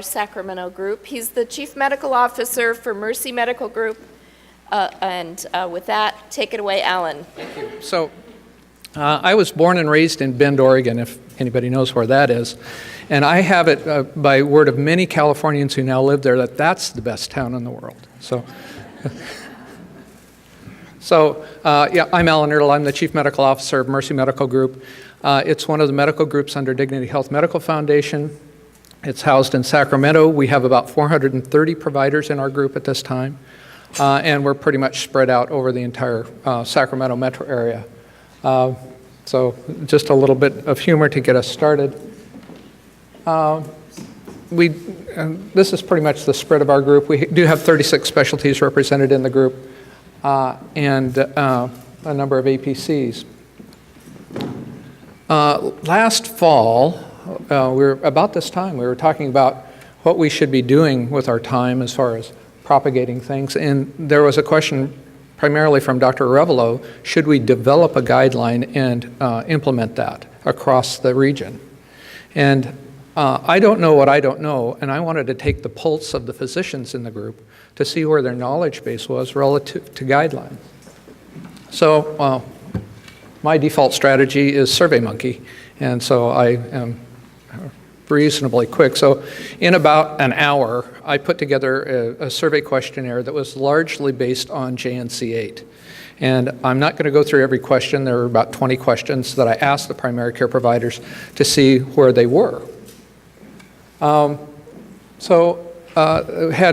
Sacramento group. He's the Chief Medical Officer for Mercy Medical Group. With that, take it away, Alan. Thank you. So, I was born and raised in Bend, Oregon, if anybody knows where that is. And I have it by word of many Californians who now live there that that's the best town in the world. Yeah, I'm Alan Ertle. I'm the Chief Medical Officer of Mercy Medical Group. It's one of the medical groups under Dignity Health Medical Foundation. It's housed in Sacramento. We have about 430 providers in our group at this time, and we're pretty much spread out over the entire Sacramento metro area. So just a little bit of humor to get us started. This is pretty much the spread of our group. We do have 36 specialties represented in the group, and a number of APCs. Last fall, about this time, we were talking about what we should be doing with our time as far as propagating things, and there was a question primarily from Dr. Arevalo, should we develop a guideline and implement that across the region? And I don't know what I don't know, and I wanted to take the pulse of the physicians in the group to see where their knowledge base was relative to guidelines. So my default strategy is SurveyMonkey, and so I am reasonably quick. So in about an hour, I put together a survey questionnaire that was largely based on JNC8. And I'm not going to go through every question. There were about 20 questions that I asked the primary care providers to see where they were. Had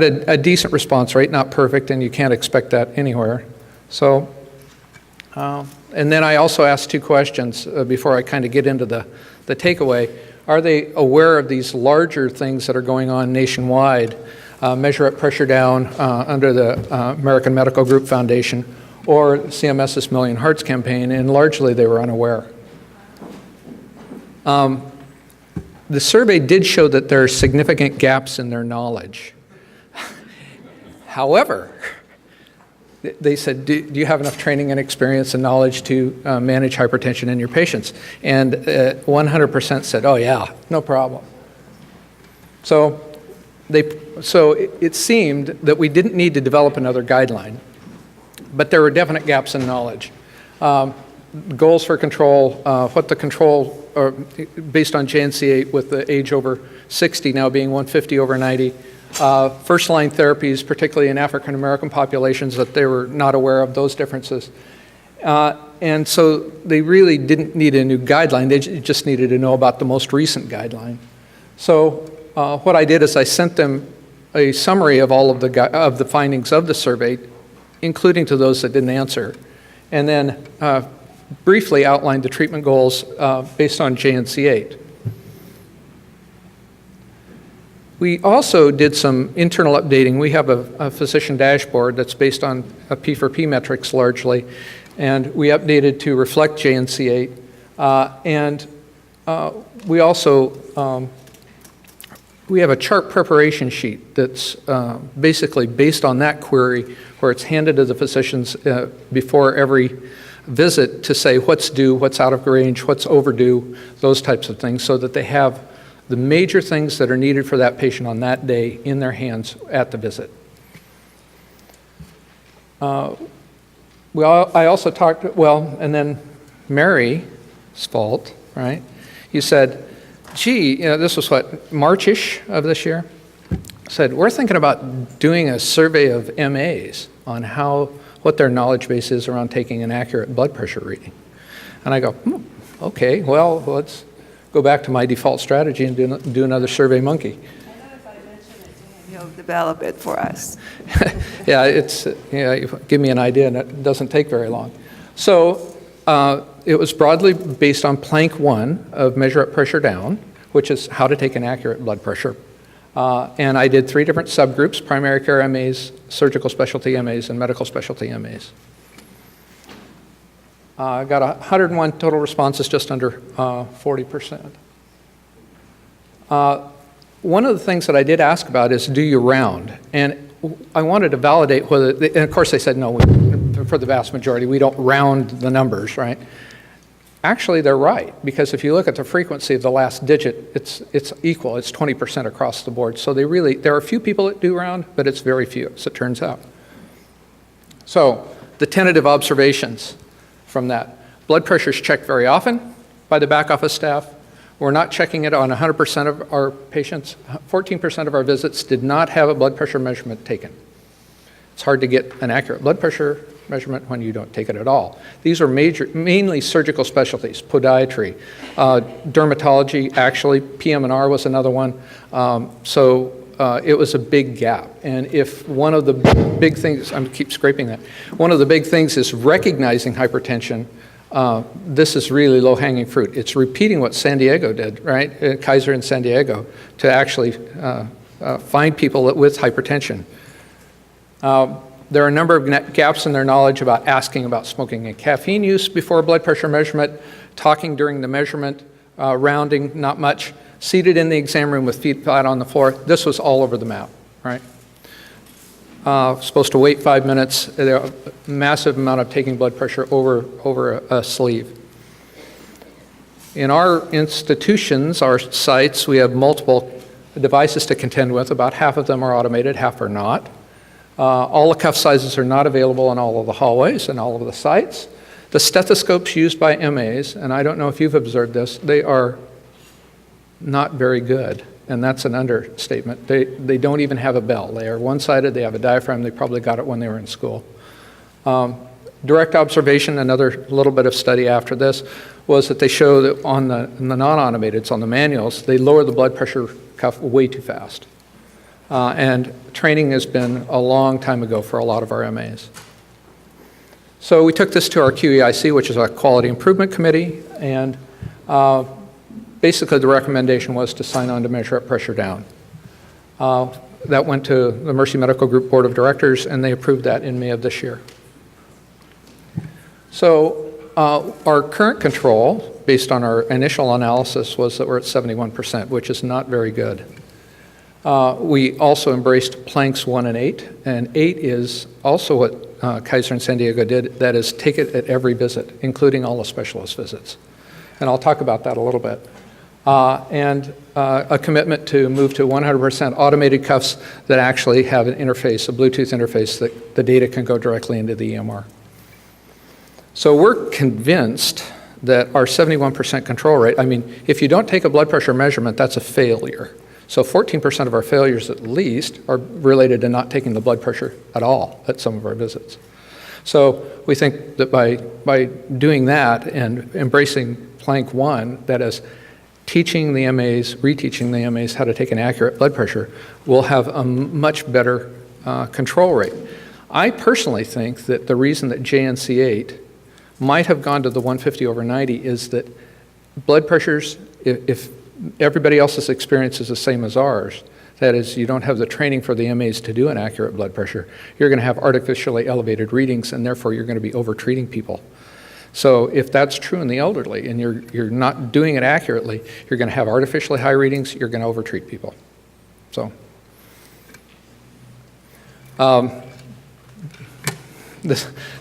a decent response rate, not perfect, and you can't expect that anywhere. And then I also asked two questions before I kind of get into the takeaway. Are they aware of these larger things that are going on nationwide, Measure Up, Pressure Down under the American Medical Group Foundation, or CMS's Million Hearts campaign? And largely they were unaware. The survey did show that there are significant gaps in their knowledge. However, they said, do you have enough training and experience and knowledge to manage hypertension in your patients? And 100% said, oh yeah, no problem. So it seemed that we didn't need to develop another guideline, but there were definite gaps in knowledge. Goals for control, what the control, or based on JNC8 with the age over 60 now being 150 over 90, first-line therapies, particularly in African American populations, that they were not aware of those differences. And so they really didn't need a new guideline, they just needed to know about the most recent guideline. So what I did is I sent them a summary of all of the findings of the survey, including to those that didn't answer, and then briefly outlined the treatment goals based on JNC8. We also did some internal updating. We have a physician dashboard that's based on a P4P metrics largely, and we updated to reflect JNC8. We also, we have a chart preparation sheet that's basically based on that query, where it's handed to the physicians before every visit to say what's due, what's out of range, what's overdue, those types of things, so that they have the major things that are needed for that patient on that day in their hands at the visit. I also talked, and then Mary's fault, right? You said, gee, this was what, March-ish of this year? Said, we're thinking about doing a survey of MAs on what their knowledge base is around taking an accurate blood pressure reading. And I go, okay, well, let's go back to my default strategy and do another SurveyMonkey. I know if I mention it to him, he'll develop it for us. Yeah, give me an idea and it doesn't take very long. So it was broadly based on plank 1 of Measure Up, Pressure Down, which is how to take an accurate blood pressure. And I did 3 different subgroups: primary care MAs, surgical specialty MAs, and medical specialty MAs. I got 101 total responses, just under 40%. One of the things that I did ask about is, do you round? And I wanted to validate whether, and of course they said no, for the vast majority, we don't round the numbers, right? Actually, they're right, because if you look at the frequency of the last digit, it's equal. It's 20% across the board. So there are a few people that do round, but it's very few, as it turns out. So the tentative observations from that. Blood pressure is checked very often by the back office staff. We're not checking it on 100% of our patients. 14% of our visits did not have a blood pressure measurement taken. It's hard to get an accurate blood pressure measurement when you don't take it at all. These are mainly surgical specialties, podiatry, dermatology, actually, PM&R was another one. It was a big gap. And if one of the big things, I keep scraping that, one of the big things is recognizing hypertension, this is really low-hanging fruit. It's repeating what San Diego did, right? Kaiser in San Diego, to actually find people with hypertension. There are a number of gaps in their knowledge about asking about smoking and caffeine use before blood pressure measurement, talking during the measurement, rounding, not much, seated in the exam room with feet flat on the floor. This was all over the map, right? Supposed to wait 5 minutes. There are a massive amount of taking blood pressure over a sleeve. In our institutions, our sites, we have multiple devices to contend with. About half of them are automated, half are not. All the cuff sizes are not available in all of the hallways and all of the sites. The stethoscopes used by MAs, and I don't know if you've observed this, they are not very good, and that's an understatement. They don't even have a bell. They are one-sided, they have a diaphragm, they probably got it when they were in school. Direct observation, another little bit of study after this, was that they show that on the non-automateds, on the manuals, they lower the blood pressure cuff way too fast. And training has been a long time ago for a lot of our MAs. So we took this to our QEIC, which is our Quality Improvement Committee, and basically the recommendation was to sign on to measure up, pressure down. That went to the Mercy Medical Group Board of Directors, and they approved that in May of this year. So our current control, based on our initial analysis, was that we're at 71%, which is not very good. We also embraced planks 1 and 8, and 8 is also what Kaiser and San Diego did, that is take it at every visit, including all the specialist visits. And I'll talk about that a little bit. And a commitment to move to 100% automated cuffs that actually have an interface, a Bluetooth interface, that the data can go directly into the EMR. So we're convinced that our 71% control rate, I mean, if you don't take a blood pressure measurement, that's a failure. So 14% of our failures at least are related to not taking the blood pressure at all at some of our visits. So we think that by doing that and embracing plank 1, that is teaching the MAs, reteaching the MAs how to take an accurate blood pressure, we'll have a much better control rate. I personally think that the reason that JNC8 might have gone to the 150/90 is that blood pressures, if everybody else's experience is the same as ours, that is, you don't have the training for the MAs to do an accurate blood pressure, you're going to have artificially elevated readings, and therefore you're going to be over-treating people. So if that's true in the elderly and you're not doing it accurately, you're going to have artificially high readings, you're going to over-treat people. So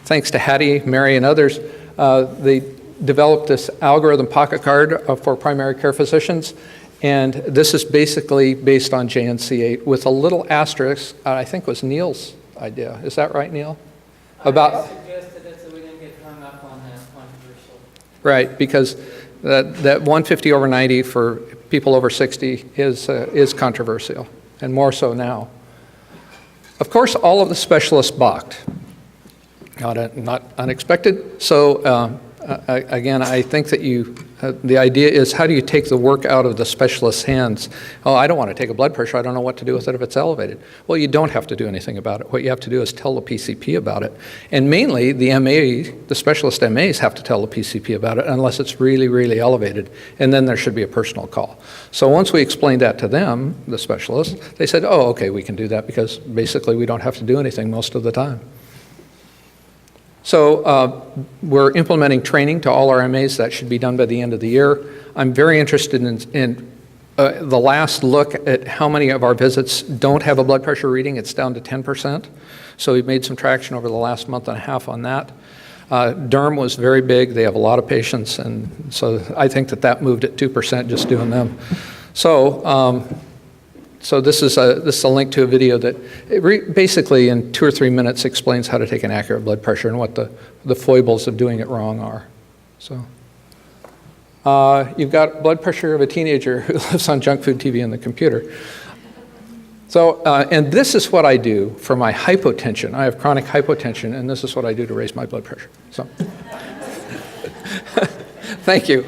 thanks to Hattie, Mary, and others, they developed this algorithm pocket card for primary care physicians, and this is basically based on JNC8 with a little asterisk, I think was Neil's idea. Is that right, Neil? I suggested it so we didn't get hung up on that controversial. Right, because that 150/90 for people over 60 is controversial, and more so now. Of course, all of the specialists balked. Not unexpected. So again, I think that the idea is, how do you take the work out of the specialist's hands? Oh, I don't want to take a blood pressure. I don't know what to do with it if it's elevated. Well, you don't have to do anything about it. What you have to do is tell the PCP about it. And mainly, the specialist MAs have to tell the PCP about it unless it's really, really elevated. And then there should be a personal call. So once we explained that to them, the specialists, they said, oh, okay, we can do that because basically we don't have to do anything most of the time. So we're implementing training to all our MAs. That should be done by the end of the year. I'm very interested in the last look at how many of our visits don't have a blood pressure reading. It's down to 10%. So we've made some traction over the last month and a half on that. Derm was very big. They have a lot of patients, and so I think that moved at 2% just doing them. So, so this is a link to a video that basically in 2 or 3 minutes explains how to take an accurate blood pressure and what the foibles of doing it wrong are. So, you've got blood pressure of a teenager who lives on junk food, TV, and the computer. So, and this is what I do for my hypotension. I have chronic hypotension, and this is what I do to raise my blood pressure. So, thank you.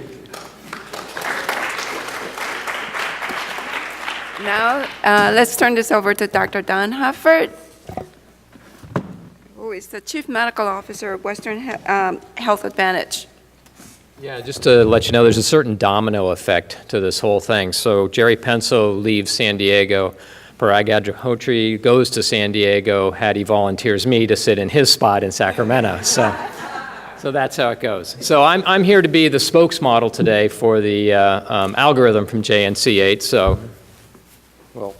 Now, let's turn this over to Dr. Don Hufford, who is the Chief Medical Officer of Western Health Advantage. Yeah, just to let you know, there's a certain domino effect to this whole thing. So Jerry Penso leaves San Diego. Parag Agriholtri goes to San Diego. Hattie volunteers me to sit in his spot in Sacramento. So that's how it goes. So I'm here to be the spokesmodel today for the algorithm from JNC8. So, well.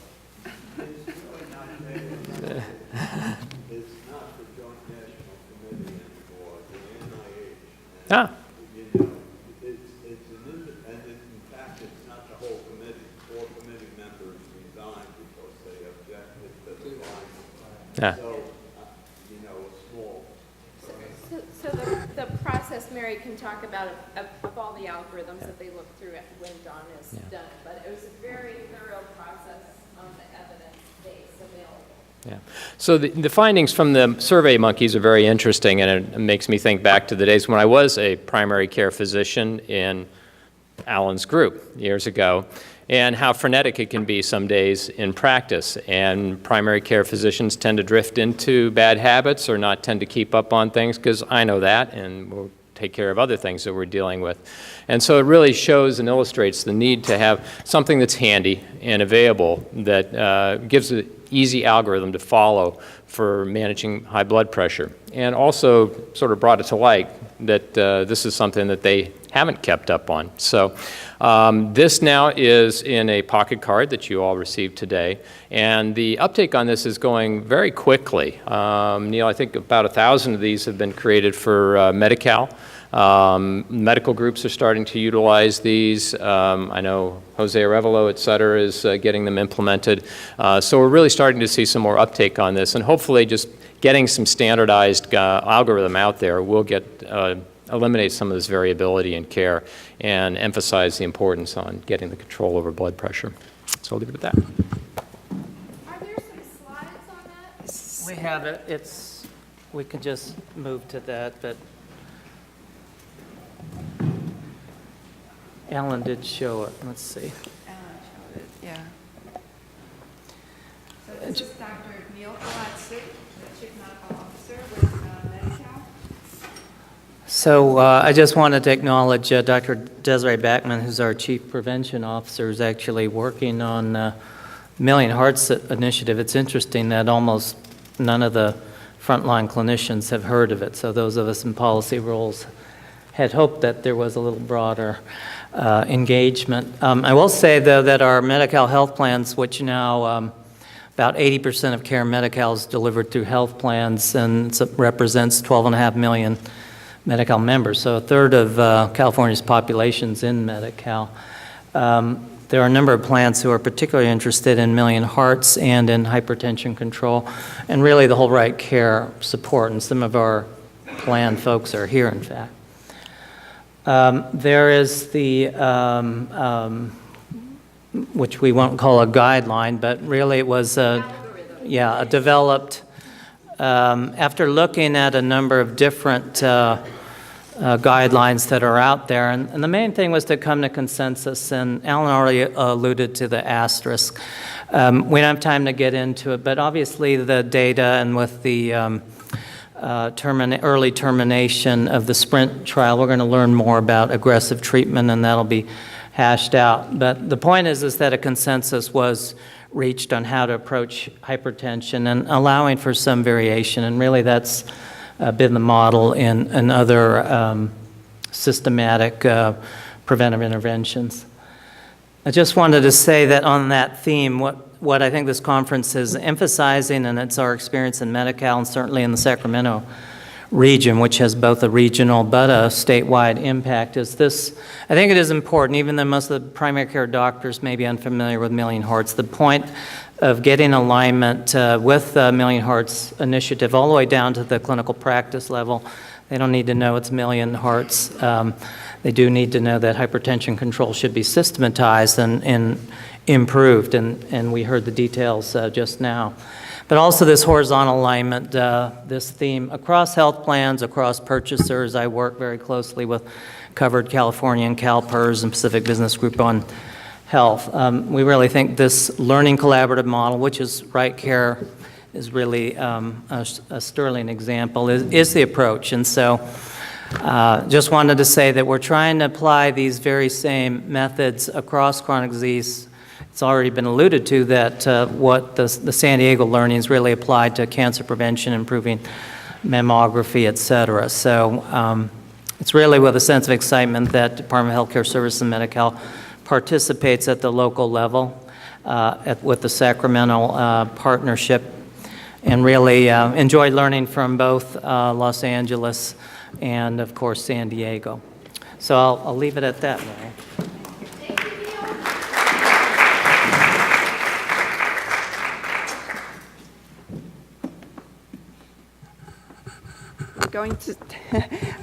Ah. Yeah. So the process, Mary can talk about of all the algorithms that they look through when Don is done, but it was a very thorough process on the evidence base available. Yeah. So the findings from the survey monkeys are very interesting, and it makes me think back to the days when I was a primary care physician in Alan's group years ago, and how frenetic it can be some days in practice. And primary care physicians tend to drift into bad habits or not tend to keep up on things, because I know that, and we'll take care of other things that we're dealing with. And so it really shows and illustrates the need to have something that's handy and available that gives an easy algorithm to follow for managing high blood pressure. And also sort of brought it to light that this is something that they haven't kept up on. So this now is in a pocket card that you all received today, and the uptake on this is going very quickly. Neil, I think about 1,000 of these have been created for Medi-Cal. Medical groups are starting to utilize these. I know Jose Arevalo, et cetera, is getting them implemented. So we're really starting to see some more uptake on this, and hopefully just getting some standardized algorithm out there will eliminate some of this variability in care and emphasize the importance on getting the control over blood pressure. So I'll leave it at that. Are there some slides on that? We have it. We can just move to that, but Alan did show it. Let's see. Alan showed it, yeah. So this is Dr. Neil Kohatsu, the Chief Medical Officer with Medi-Cal. So I just wanted to acknowledge Dr. Desiree Backman, who's our Chief Prevention Officer, is actually working on Million Hearts Initiative. It's interesting that almost none of the frontline clinicians have heard of it. So those of us in policy roles had hoped that there was a little broader engagement. I will say, though, that our Medi-Cal health plans, which now about 80% of care in Medi-Cal is delivered through health plans, and it represents 12.5 million Medi-Cal members, so a third of California's population is in Medi-Cal. There are a number of plans who are particularly interested in Million Hearts and in hypertension control, and really the whole right care support, and some of our plan folks are here, in fact. There is the, which we won't call a guideline, but really it was a developed, after looking at a number of different guidelines that are out there, and the main thing was to come to consensus, and Alan already alluded to the asterisk. We don't have time to get into it, but obviously the data and with the early termination of the SPRINT trial, we're going to learn more about aggressive treatment, and that'll be hashed out. But the point is that a consensus was reached on how to approach hypertension and allowing for some variation, and really that's been the model in other systematic preventive interventions. I just wanted to say that on that theme, what I think this conference is emphasizing, and it's our experience in Medi-Cal and certainly in the Sacramento region, which has both a regional but a statewide impact, is this. I think it is important, even though most of the primary care doctors may be unfamiliar with Million Hearts, the point of getting alignment with the Million Hearts initiative all the way down to the clinical practice level. They don't need to know it's Million Hearts. They do need to know that hypertension control should be systematized and improved, and we heard the details just now. But also this horizontal alignment, this theme across health plans, across purchasers. I work very closely with Covered California and CalPERS and Pacific Business Group on health. We really think this learning collaborative model, which is Right Care, is really a sterling example, is the approach. And so just wanted to say that we're trying to apply these very same methods across chronic disease. It's already been alluded to that what the San Diego learnings really applied to cancer prevention, improving mammography, et cetera. So it's really with a sense of excitement that Department of Healthcare Services and Medi-Cal participates at the local level with the Sacramento partnership, and really enjoyed learning from both Los Angeles and, of course, San Diego. So I'll leave it at that, Mary.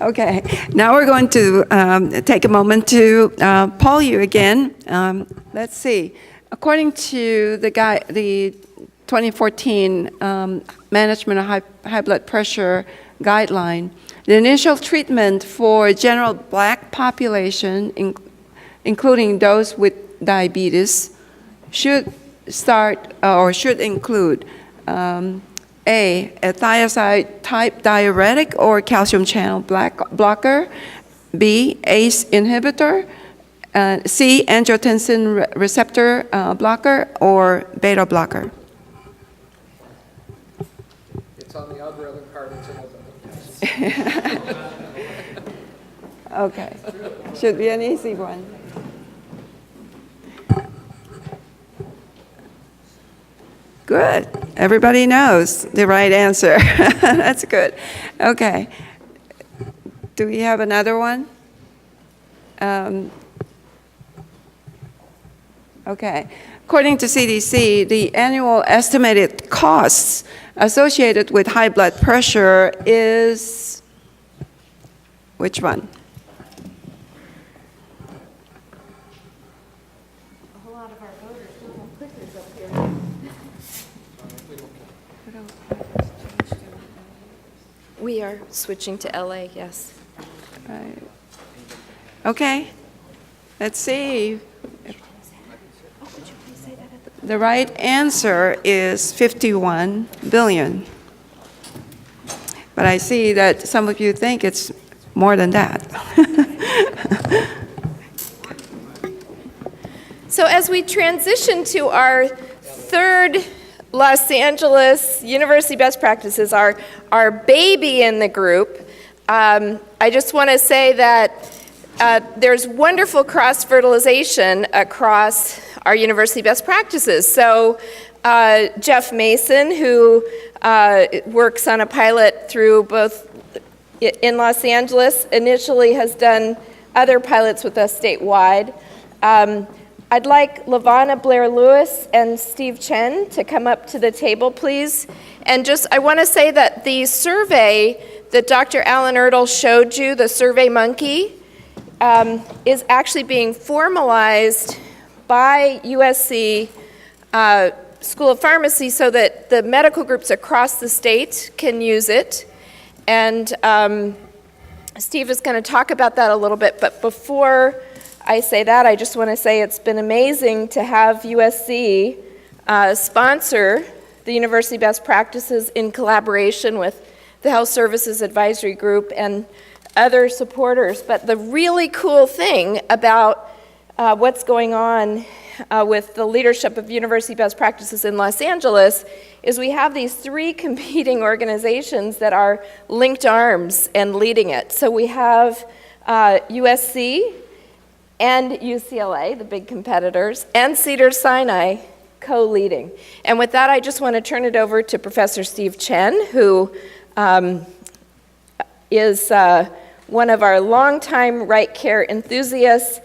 Okay, now we're going to take a moment to poll you again. Let's see. According to the 2014 Management of High Blood Pressure Guideline, the initial treatment for general Black population, including those with diabetes, should start or should include A thiazide type diuretic or calcium channel blocker, B, ACE inhibitor, C, angiotensin receptor blocker, or beta blocker. It's on the algorithm card. Okay, should be an easy one. Good. Everybody knows the right answer. That's good. Okay. Do we have another one? Okay. According to CDC, the annual estimated costs associated with high blood pressure is which one? We are switching to LA, yes. Right. Okay. Let's see. The right answer is 51 billion. But I see that some of you think it's more than that. So as we transition to our third Los Angeles University Best Practices, our baby in the group, I just want to say that there's wonderful cross-fertilization across our university best practices. So Jeff Mason, who works on a pilot through both in Los Angeles, initially has done other pilots with us statewide. I'd like LaVonna Blair-Lewis and Steve Chen to come up to the table, please. And I want to say that the survey that Dr. Alan Ertle showed you, the Survey Monkey, is actually being formalized by USC School of Pharmacy so that the medical groups across the state can use it. And Steve is going to talk about that a little bit, but before I say that, I just want to say it's been amazing to have USC sponsor the University Best Practices in collaboration with the Health Services Advisory Group and other supporters. But the really cool thing about what's going on with the leadership of University Best Practices in Los Angeles is we have these three competing organizations that are linked arms and leading it. So we have USC, and UCLA, the big competitors, and Cedars-Sinai co-leading. And with that, I just want to turn it over to Professor Steve Chen, who is one of our longtime right care enthusiasts,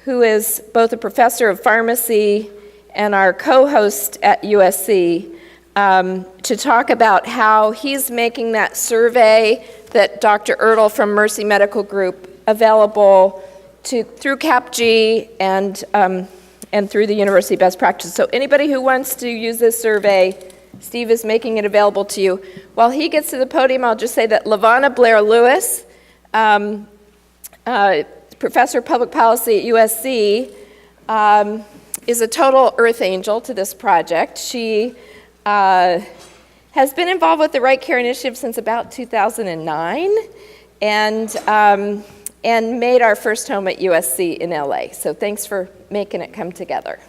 who is both a professor of pharmacy and our co-host at USC, to talk about how he's making that survey that Dr. Ertle from Mercy Medical Group available through CAPG and through the University Best Practice. So anybody who wants to use this survey, Steve is making it available to you. While he gets to the podium, I'll just say that LaVonna Blair-Lewis, professor of public policy at USC, is a total earth angel to this project. She has been involved with the Right Care Initiative since about 2009 and made our first home at USC in LA. So thanks for making it come together.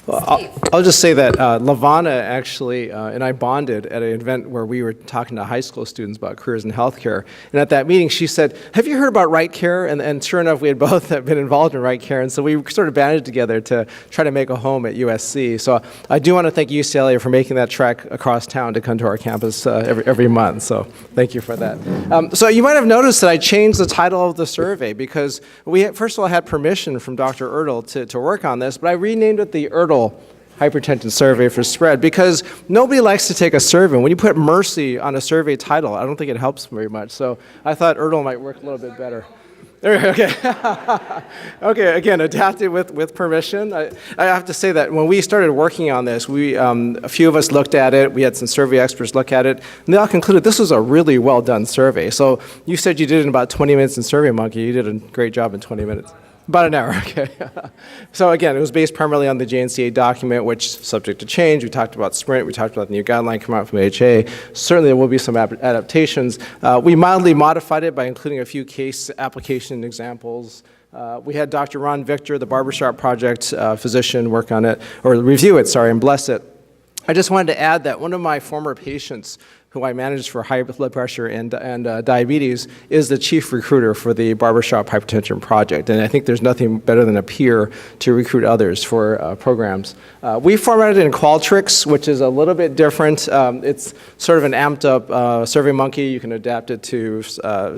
Well, I'll just say that LaVonna actually and I bonded at an event where we were talking to high school students about careers in healthcare. And at that meeting, she said, "Have you heard about Right Care?" And sure enough, we had both been involved in Right Care. And so we sort of banded together to try to make a home at USC. So I do want to thank UCLA for making that trek across town to come to our campus every month. So thank you for that. So you might have noticed that I changed the title of the survey because first of all, I had permission from Dr. Ertle to work on this, but I renamed it the Ertle Hypertension Survey for Spread because nobody likes to take a survey. When you put Mercy on a survey title, I don't think it helps very much. So I thought Ertle might work a little bit better. Okay. Okay, again, adapted with permission. I have to say that when we started working on this, a few of us looked at it, we had some survey experts look at it, and they all concluded this was a really well done survey. So you said you did it in about 20 minutes in SurveyMonkey. You did a great job in 20 minutes. About an hour, okay. So again, it was based primarily on the JNCA document, which is subject to change. We talked about Sprint, we talked about the new guideline coming out from AHA. Certainly there will be some adaptations. We mildly modified it by including a few case application examples. We had Dr. Ron Victor, the Barbershop Project physician, work on it, or review it, sorry, and bless it. I just wanted to add that one of my former patients who I managed for high blood pressure and diabetes, is the chief recruiter for the Barbershop Hypertension Project. And I think there's nothing better than a peer to recruit others for programs. We formatted it in Qualtrics, which is a little bit different. It's sort of an amped up SurveyMonkey. You can adapt it to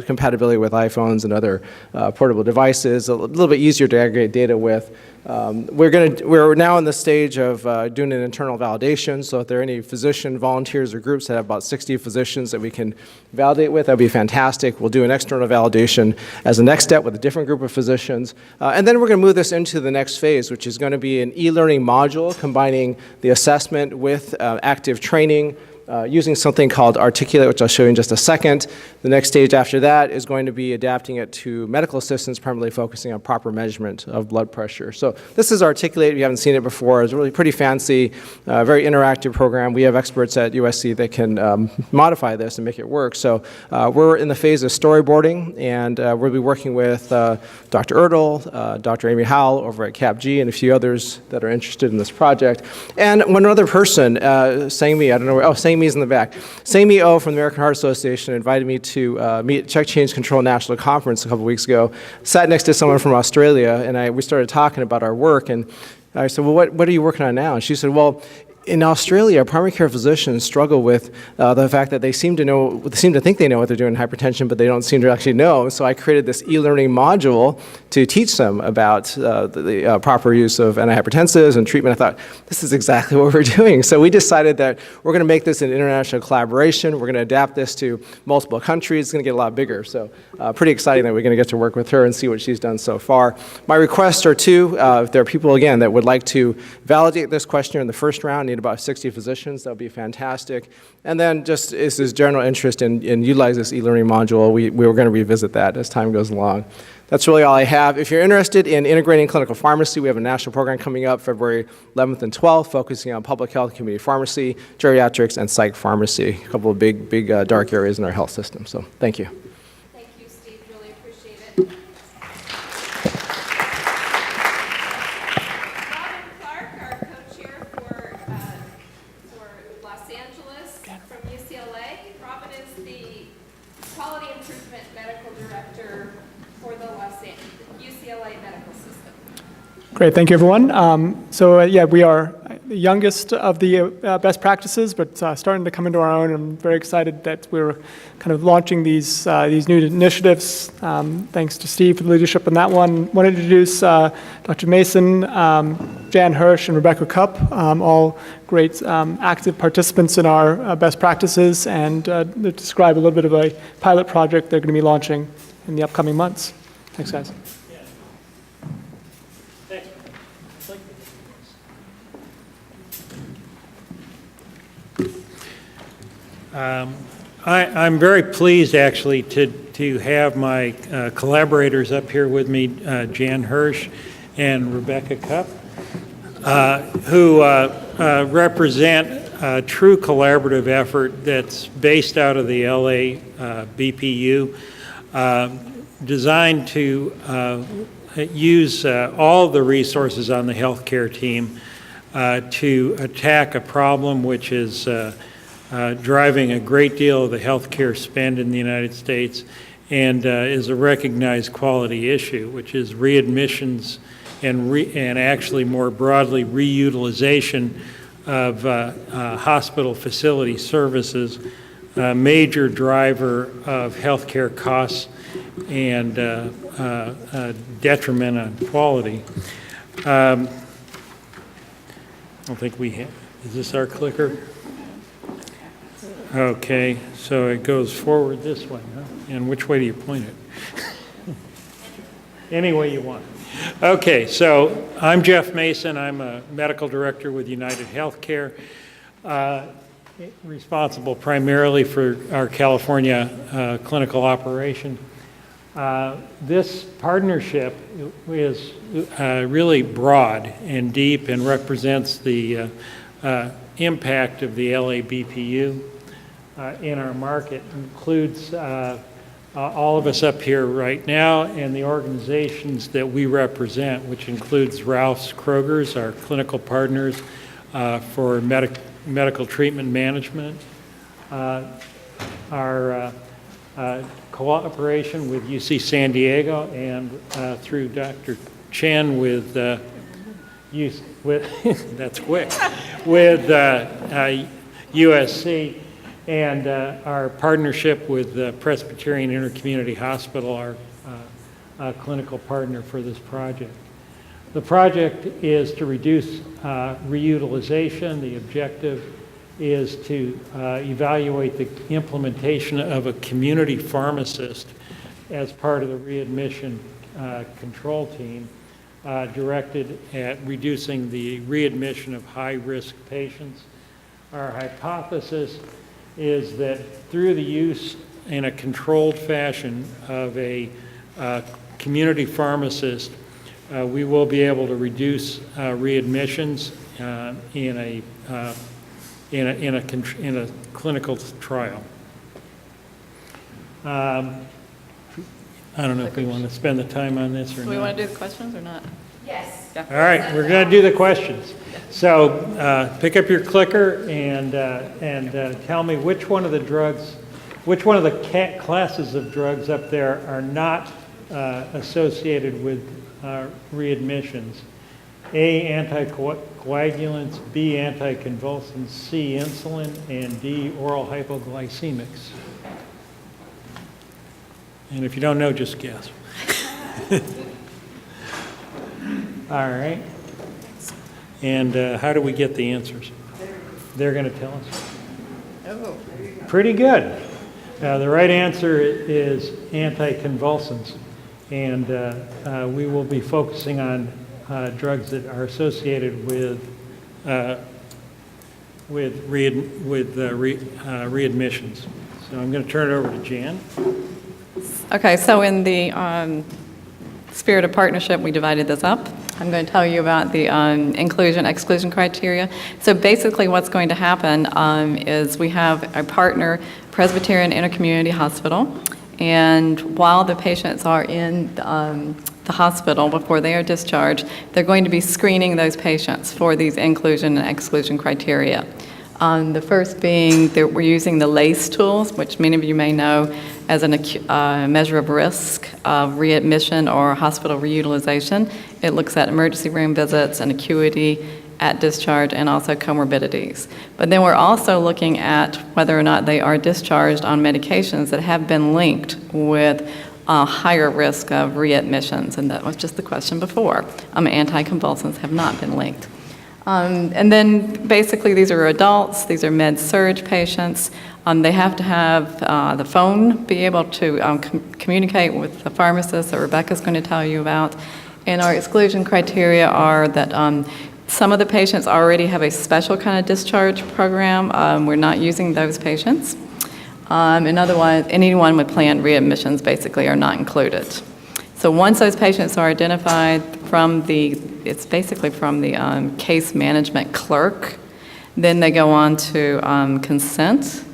compatibility with iPhones and other portable devices, a little bit easier to aggregate data with. We're now in the stage of doing an internal validation, so if there are any physician volunteers or groups that have about 60 physicians that we can validate with, that would be fantastic. We'll do an external validation as a next step with a different group of physicians. And then we're going to move this into the next phase, which is going to be an e-learning module combining the assessment with active training, using something called Articulate, which I'll show you in just a second. The next stage after that is going to be adapting it to medical assistants, primarily focusing on proper measurement of blood pressure. So this is Articulate. If you haven't seen it before, it's really pretty fancy, very interactive program. We have experts at USC that can modify this and make it work. So we're in the phase of storyboarding, and we'll be working with Dr. Ertle, Dr. Amy Howell over at CAPG, and a few others that are interested in this project. And one other person, Sangmi, I don't know where, Sangmi's in the back. Sangmi O from the American Heart Association invited me to meet at Check Change Control National Conference a couple weeks ago. Sat next to someone from Australia, and we started talking about our work, and I said, well, what are you working on now? And she said, well, in Australia, primary care physicians struggle with the fact that they seem to think they know what they're doing in hypertension, but they don't seem to actually know. So I created this e-learning module to teach them about the proper use of antihypertensives and treatment. I thought, this is exactly what we're doing. So we decided that we're going to make this an international collaboration. We're going to adapt this to multiple countries. It's going to get a lot bigger. So pretty exciting that we're going to get to work with her and see what she's done so far. My requests are two. If there are people, again, that would like to validate this questionnaire in the first round, need about 60 physicians, that would be fantastic. And then just is this general interest in utilize this e-learning module. We were going to revisit that as time goes along. That's really all I have. If you're interested in integrating clinical pharmacy, we have a national program coming up February 11th and 12th, focusing on public health, community pharmacy, geriatrics, and psych pharmacy, a couple of big dark areas in our health system. So thank you. Thank you, Steve. Really appreciate it. Robin Clark, our co-chair for Los Angeles from UCLA. Robin is the Quality Improvement Medical Director for the UCLA medical system. Great, thank you everyone. Yeah, we are the youngest of the best practices, but starting to come into our own. I'm very excited that we're kind of launching these new initiatives. Thanks to Steve for the leadership on that one. Want to introduce Dr. Mason, Jan Hirsch, and Rebecca Cupp, all great active participants in our best practices, and describe a little bit of a pilot project they're going to be launching in the upcoming months. Thanks, guys. I'm very pleased, actually, to have my collaborators up here with me, Jan Hirsch and Rebecca Cupp, who represent a true collaborative effort that's based out of the LA BPU, designed to use all the resources on the healthcare team to attack a problem which is driving a great deal of the healthcare spend in the United States, and is a recognized quality issue, which is readmissions and actually more broadly reutilization of hospital facility services, a major driver of healthcare costs and detriment on quality. I don't think we have. Is this our clicker? Okay, so it goes forward this way, huh? And which way do you point it? Any way you want. Okay, so I'm Jeff Mason. I'm a medical director with United Healthcare, responsible primarily for our California clinical operation. This partnership is really broad and deep and represents the impact of the LA BPU in our market. Includes all of us up here right now and the organizations that we represent, which includes Ralph's Kroger's, our clinical partners for medical treatment management, our cooperation with UC San Diego, and through Dr. Chen with that's quick, with USC, and our partnership with Presbyterian Intercommunity Hospital, our clinical partner for this project. The project is to reduce reutilization. The objective is to evaluate the implementation of a community pharmacist as part of the readmission control team, directed at reducing the readmission of high-risk patients. Our hypothesis is that through the use in a controlled fashion of a community pharmacist, we will be able to reduce readmissions in a clinical trial. I don't know if we want to spend the time on this or not. Do we want to do the questions or not? Yes. Yeah. All right, we're going to do the questions. So pick up your clicker and tell me which one of the classes of drugs up there are not associated with readmissions. A, anticoagulants, B, anticonvulsants, C, insulin, and D, oral hypoglycemics. And if you don't know, just guess. All right. And how do we get the answers? They're going to tell us. Oh. Pretty good. The right answer is anticonvulsants. And we will be focusing on drugs that are associated with readmissions. So I'm going to turn it over to Jan. Okay, so in the spirit of partnership, we divided this up. I'm going to tell you about the inclusion-exclusion criteria. So basically what's going to happen is we have a partner, Presbyterian Intercommunity Hospital, and while the patients are in the hospital before they are discharged, they're going to be screening those patients for these inclusion and exclusion criteria. The first being that we're using the LACE tools, which many of you may know as a measure of risk of readmission or hospital reutilization. It looks at emergency room visits and acuity at discharge and also comorbidities. But then we're also looking at whether or not they are discharged on medications that have been linked with a higher risk of readmissions, and that was just the question before. Anticonvulsants have not been linked. And then basically these are adults, these are med-surg patients. They have to have the phone, be able to communicate with the pharmacist that Rebecca's going to tell you about. And our exclusion criteria are that some of the patients already have a special kind of discharge program. We're not using those patients. In other words, anyone with planned readmissions basically are not included. So once those patients are identified it's basically from the case management clerk, then they go on to consent.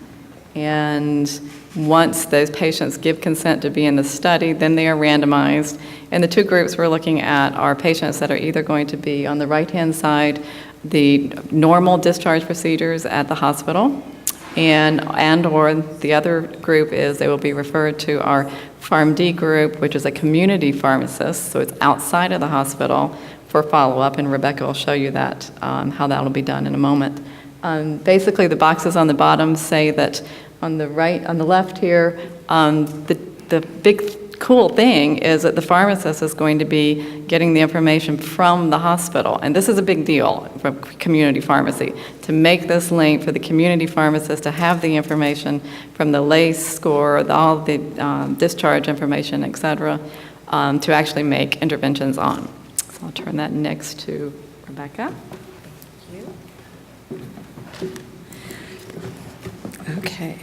And once those patients give consent to be in the study, then they are randomized. And the two groups we're looking at are patients that are either going to be on the right-hand side, the normal discharge procedures at the hospital, and or the other group is they will be referred to our PharmD group, which is a community pharmacist, so it's outside of the hospital for follow-up, and Rebecca will show you that, how that will be done in a moment. Basically, the boxes on the bottom say that on the left here, the big cool thing is that the pharmacist is going to be getting the information from the hospital. And this is a big deal for community pharmacy, to make this link for the community pharmacist to have the information from the LACE score, all the discharge information, et cetera, to actually make interventions on. So I'll turn that next to Rebecca. Thank you. Okay.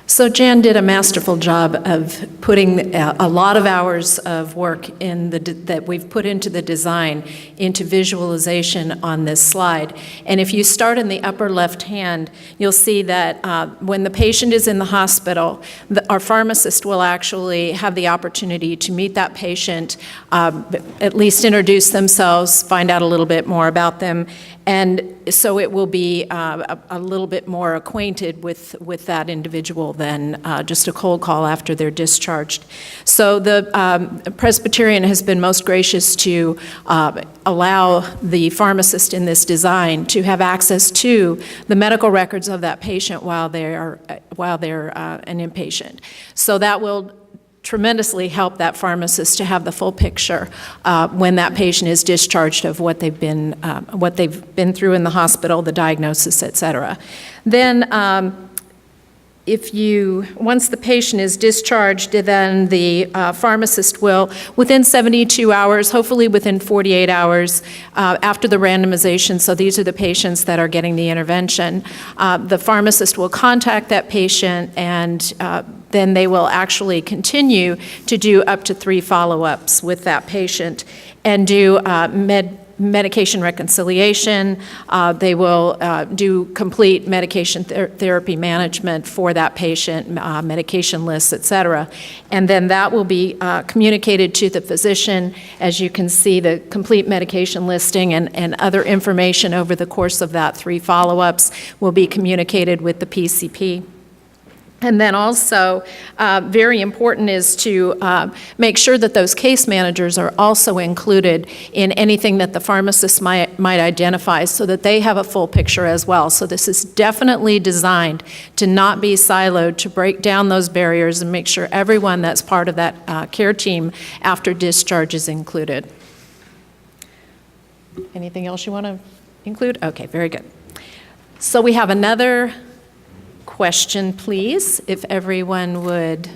So Jan did a masterful job of putting a lot of hours of work that we've put into the design into visualization on this slide. And if you start in the upper left hand, you'll see that when the patient is in the hospital, our pharmacist will actually have the opportunity to meet that patient, at least introduce themselves, find out a little bit more about them, and so it will be a little bit more acquainted with that individual than just a cold call after they're discharged. So the Presbyterian has been most gracious to allow the pharmacist in this design to have access to the medical records of that patient while they're an inpatient. So that will tremendously help that pharmacist to have the full picture when that patient is discharged of what they've been through in the hospital, the diagnosis, et cetera. Then once the patient is discharged, then the pharmacist will, within 72 hours, hopefully within 48 hours after the randomization, so these are the patients that are getting the intervention, the pharmacist will contact that patient, and then they will actually continue to do up to 3 follow-ups with that patient and do medication reconciliation. They will do complete medication therapy management for that patient, medication lists, et cetera. And then that will be communicated to the physician. As you can see, the complete medication listing and other information over the course of that 3 follow-ups will be communicated with the PCP. And then also, very important is to make sure that those case managers are also included in anything that the pharmacist might identify so that they have a full picture as well. So this is definitely designed to not be siloed, to break down those barriers and make sure everyone that's part of that care team after discharge is included. Anything else you want to include? Okay, very good. So we have another question, please, if everyone would